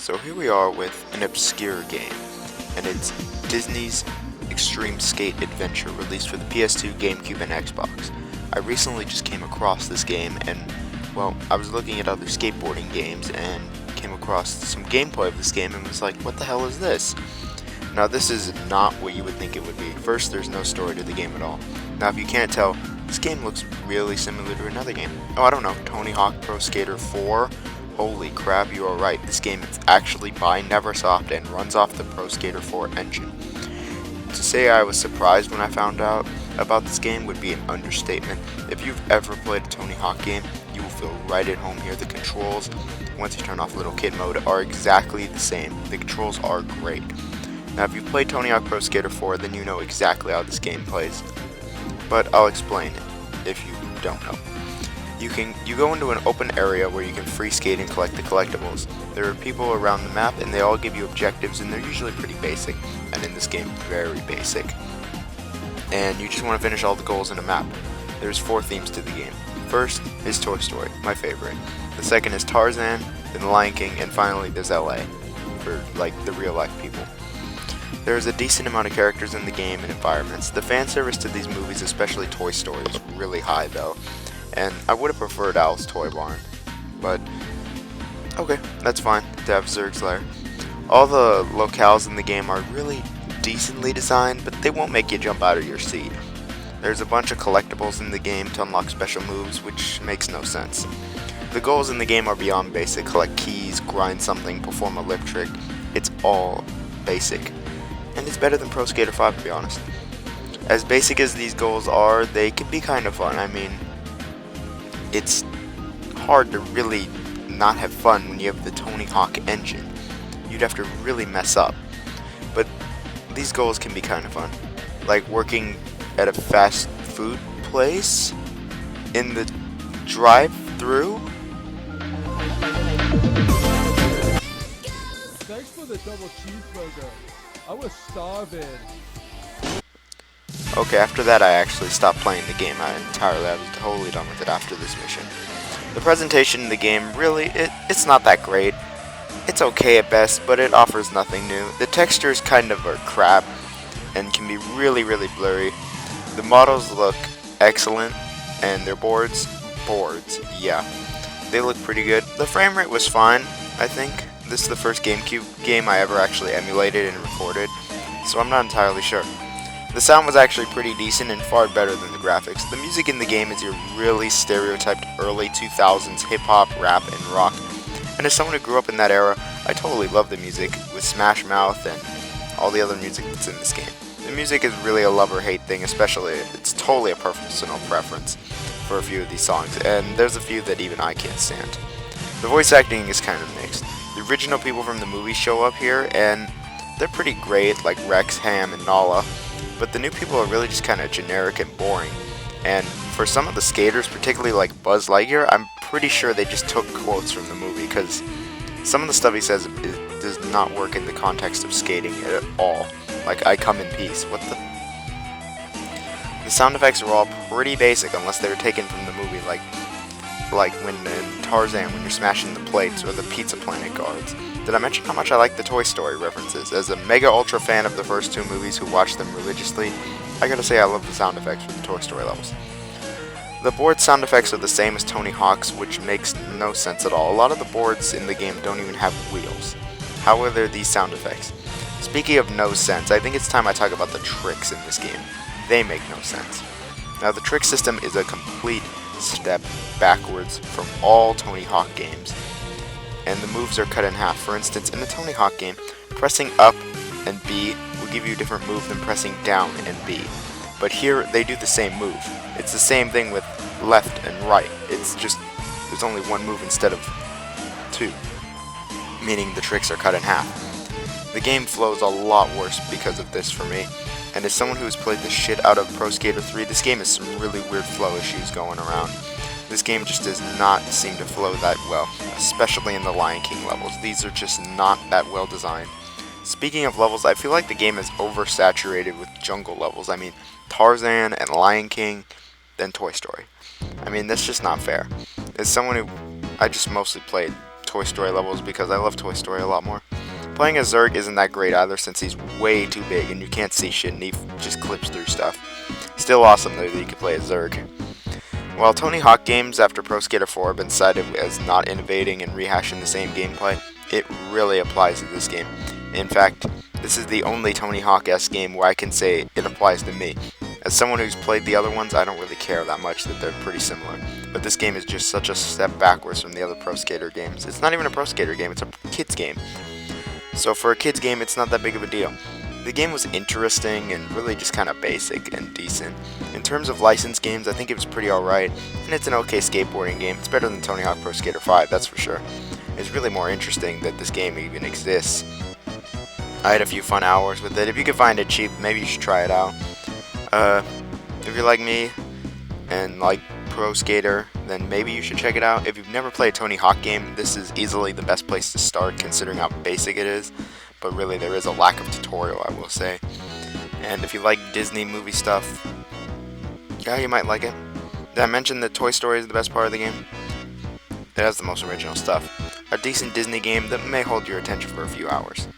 So here we are with an obscure game, and it's Disney's Extreme Skate Adventure, released for the PS2, Gamecube, and Xbox. I recently just came across this game, and, well, I was looking at other skateboarding games, and came across some gameplay of this game, and was like, what the hell is this? Now, this is not what you would think it would be. First, there's no story to the game at all. Now, if you can't tell, this game looks really similar to another game. Oh, I don't know, Tony Hawk Pro Skater 4? Holy crap, you are right. This game is actually by Neversoft and runs off the Pro Skater 4 engine. To say I was surprised when I found out about this game would be an understatement. If you've ever played a Tony Hawk game, you will feel right at home here. The controls, once you turn off Little Kid mode, are exactly the same. The controls are great. Now, if you've played Tony Hawk Pro Skater 4, then you know exactly how this game plays. But I'll explain it if you don't know. You go into an open area where you can free skate and collect the collectibles. There are people around the map, and they all give you objectives, and they're usually pretty basic, and in this game, very basic. And you just want to finish all the goals in a map. There's 4 themes to the game. First is Toy Story, my favorite. The second is Tarzan, then The Lion King, and finally there's LA, for like the real life people. There is a decent amount of characters in the game and environments. The fan service to these movies, especially Toy Story, is really high though. And I would have preferred Al's Toy Barn, but okay, that's fine to have Zurg's Lair. All the locales in the game are really decently designed, but they won't make you jump out of your seat. There's a bunch of collectibles in the game to unlock special moves, which makes no sense. The goals in the game are beyond basic. Collect keys, grind something, perform a lip trick. It's all basic. And it's better than Pro Skater 5, to be honest. As basic as these goals are, they can be kind of fun. I mean, it's hard to really not have fun when you have the Tony Hawk engine. You'd have to really mess up. But these goals can be kind of fun. Like working at a fast food place in the drive-thru. Thanks for the double cheeseburger. I was starving. Okay, after that I actually stopped playing the game entirely. I was totally done with it after this mission. The presentation in the game, really, it's not that great. It's okay at best, but it offers nothing new. The textures kind of are crap and can be really, really blurry. The models look excellent, and their boards, yeah, they look pretty good. The frame rate was fine, I think. This is the first Gamecube game I ever actually emulated and recorded, so I'm not entirely sure. The sound was actually pretty decent and far better than the graphics. The music in the game is your really stereotyped early 2000s hip-hop, rap, and rock. And as someone who grew up in that era, I totally love the music, with Smash Mouth and all the other music that's in this game. The music is really a love or hate thing, especially it's totally a personal preference for a few of these songs, and there's a few that even I can't stand. The voice acting is kind of mixed. The original people from the movie show up here, and they're pretty great, like Rex, Ham, and Nala, but the new people are really just kind of generic and boring. And for some of the skaters, particularly like Buzz Lightyear, I'm pretty sure they just took quotes from the movie, because some of the stuff he says does not work in the context of skating at all. Like, I come in peace. What the? The sound effects are all pretty basic unless they were taken from the movie, like when in Tarzan, when you're smashing the plates, or the Pizza Planet guards. Did I mention how much I like the Toy Story references? As a mega ultra fan of the first 2 movies who watched them religiously, I gotta say I love the sound effects for the Toy Story levels. The board sound effects are the same as Tony Hawk's, which makes no sense at all. A lot of the boards in the game don't even have wheels. How are there these sound effects? Speaking of no sense, I think it's time I talk about the tricks in this game. They make no sense. Now, the trick system is a complete step backwards from all Tony Hawk games, and the moves are cut in half. For instance, in the Tony Hawk game, pressing up and B will give you a different move than pressing down and B. But here, they do the same move. It's the same thing with left and right. It's just, there's only one move instead of 2, meaning the tricks are cut in half. The game flows a lot worse because of this for me, and as someone who has played the shit out of Pro Skater 3, this game has some really weird flow issues going around. This game just does not seem to flow that well, especially in the Lion King levels. These are just not that well designed. Speaking of levels, I feel like the game is oversaturated with jungle levels. I mean, Tarzan and Lion King, then Toy Story. I mean, that's just not fair. As someone who, I just mostly played Toy Story levels because I love Toy Story a lot more. Playing as Zurg isn't that great either since he's way too big and you can't see shit and he just clips through stuff. Still awesome though that you can play as Zurg. While Tony Hawk games after Pro Skater 4 have been cited as not innovating and rehashing the same gameplay, it really applies to this game. In fact, this is the only Tony Hawk-esque game where I can say it applies to me. As someone who's played the other ones, I don't really care that much that they're pretty similar. But this game is just such a step backwards from the other Pro Skater games. It's not even a Pro Skater game, it's a kids game. So for a kids game, it's not that big of a deal. The game was interesting and really just kind of basic and decent. In terms of licensed games, I think it was pretty alright, and it's an okay skateboarding game. It's better than Tony Hawk Pro Skater 5, that's for sure. It's really more interesting that this game even exists. I had a few fun hours with it. If you can find it cheap, maybe you should try it out. If you're like me and like Pro Skater, then maybe you should check it out. If you've never played a Tony Hawk game, this is easily the best place to start considering how basic it is. But really there is a lack of tutorial, I will say. And if you like Disney movie stuff, yeah, you might like it. Did I mention that Toy Story is the best part of the game? It has the most original stuff. A decent Disney game that may hold your attention for a few hours.